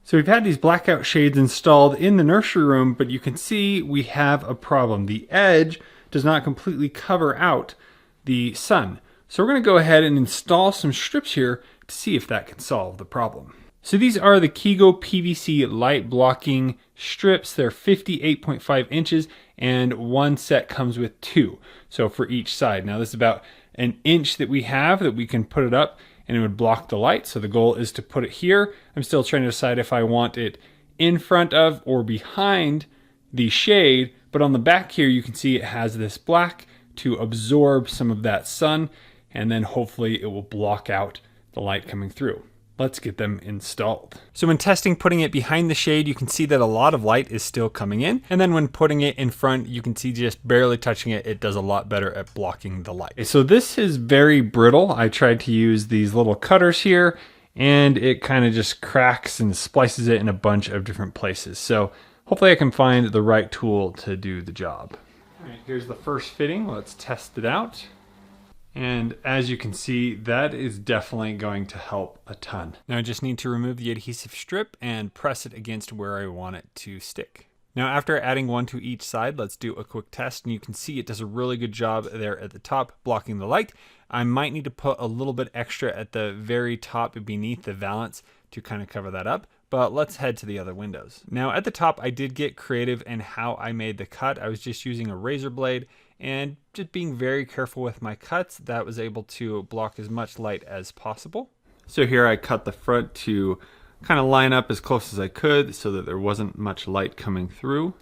So we've had these blackout shades installed in the nursery room, but you can see we have a problem. The edge does not completely cover out the sun. So we're going to go ahead and install some strips here to see if that can solve the problem. So these are the Kigo PVC light blocking strips. They're 58.5 inches and one set comes with two. So for each side. Now this is about an inch that we have that we can put it up and it would block the light. So the goal is to put it here. I'm still trying to decide if I want it in front of or behind the shade, but on the back here you can see it has this black to absorb some of that sun, and then hopefully it will block out the light coming through. Let's get them installed. So when testing putting it behind the shade, you can see that a lot of light is still coming in. And then when putting it in front, you can see just barely touching it, it does a lot better at blocking the light. So this is very brittle. I tried to use these little cutters here and it kind of just cracks and splices it in a bunch of different places. So hopefully I can find the right tool to do the job. All right, here's the first fitting. Let's test it out. And as you can see, that is definitely going to help a ton. Now I just need to remove the adhesive strip and press it against where I want it to stick. Now after adding one to each side, let's do a quick test, and you can see it does a really good job there at the top blocking the light. I might need to put a little bit extra at the very top beneath the valance to kind of cover that up. But let's head to the other windows. Now at the top, I did get creative in how I made the cut. I was just using a razor blade and just being very careful with my cuts. That was able to block as much light as possible. So here I cut the front to kind of line up as close as I could so that there wasn't much light coming through.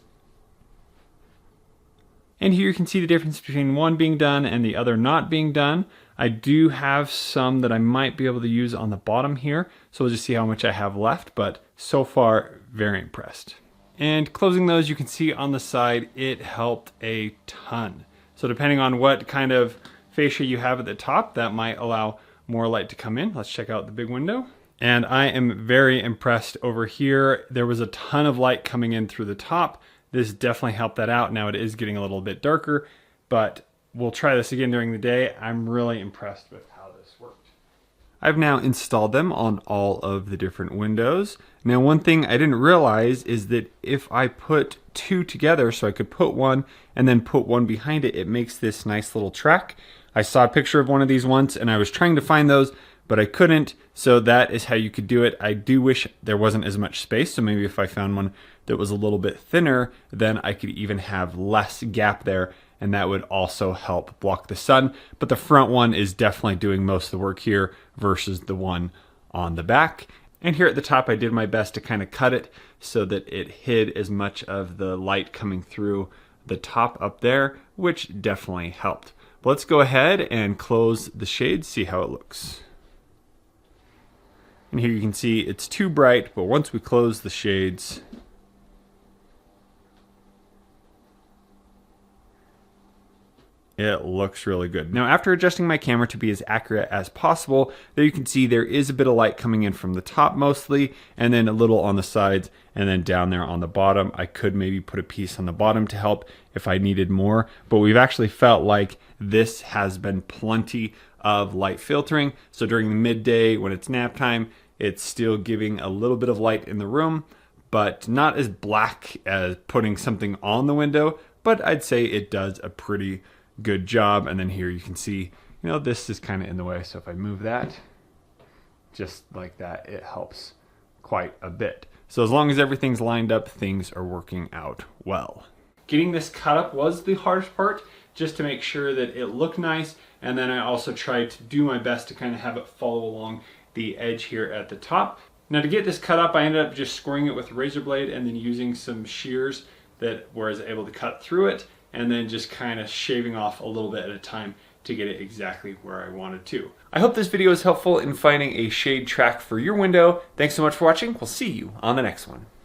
And here you can see the difference between one being done and the other not being done. I do have some that I might be able to use on the bottom here, so we'll just see how much I have left, but so far, very impressed. And closing those, you can see on the side, it helped a ton. So depending on what kind of fascia you have at the top, that might allow more light to come in. Let's check out the big window. And I am very impressed over here. There was a ton of light coming in through the top. This definitely helped that out. Now it is getting a little bit darker, but we'll try this again during the day. I'm really impressed with how this worked. I've now installed them on all of the different windows. Now one thing I didn't realize is that if I put two together, so I could put one and then put one behind it, it makes this nice little track. I saw a picture of one of these once and I was trying to find those, but I couldn't. So that is how you could do it. I do wish there wasn't as much space. So maybe if I found one that was a little bit thinner, then I could even have less gap there, and that would also help block the sun. But the front one is definitely doing most of the work here versus the one on the back. And here at the top, I did my best to kind of cut it so that it hid as much of the light coming through the top up there, which definitely helped. But let's go ahead and close the shade, see how it looks. And here you can see it's too bright, but once we close the shades, it looks really good. Now, after adjusting my camera to be as accurate as possible, there you can see there is a bit of light coming in from the top mostly, and then a little on the sides, and then down there on the bottom. I could maybe put a piece on the bottom to help if I needed more, but we've actually felt like this has been plenty of light filtering. So during the midday when it's nap time, it's still giving a little bit of light in the room, but not as black as putting something on the window, but I'd say it does a pretty good job. And then here you can see, you know, this is kind of in the way. So if I move that just like that, it helps quite a bit. So as long as everything's lined up, things are working out well. Getting this cut up was the hardest part, just to make sure that it looked nice. And then I also tried to do my best to kind of have it follow along the edge here at the top. Now to get this cut up, I ended up just scoring it with a razor blade and then using some shears that where I was able to cut through it, and then just kind of shaving off a little bit at a time to get it exactly where I wanted to. I hope this video is helpful in finding a shade track for your window. Thanks so much for watching. We'll see you on the next one.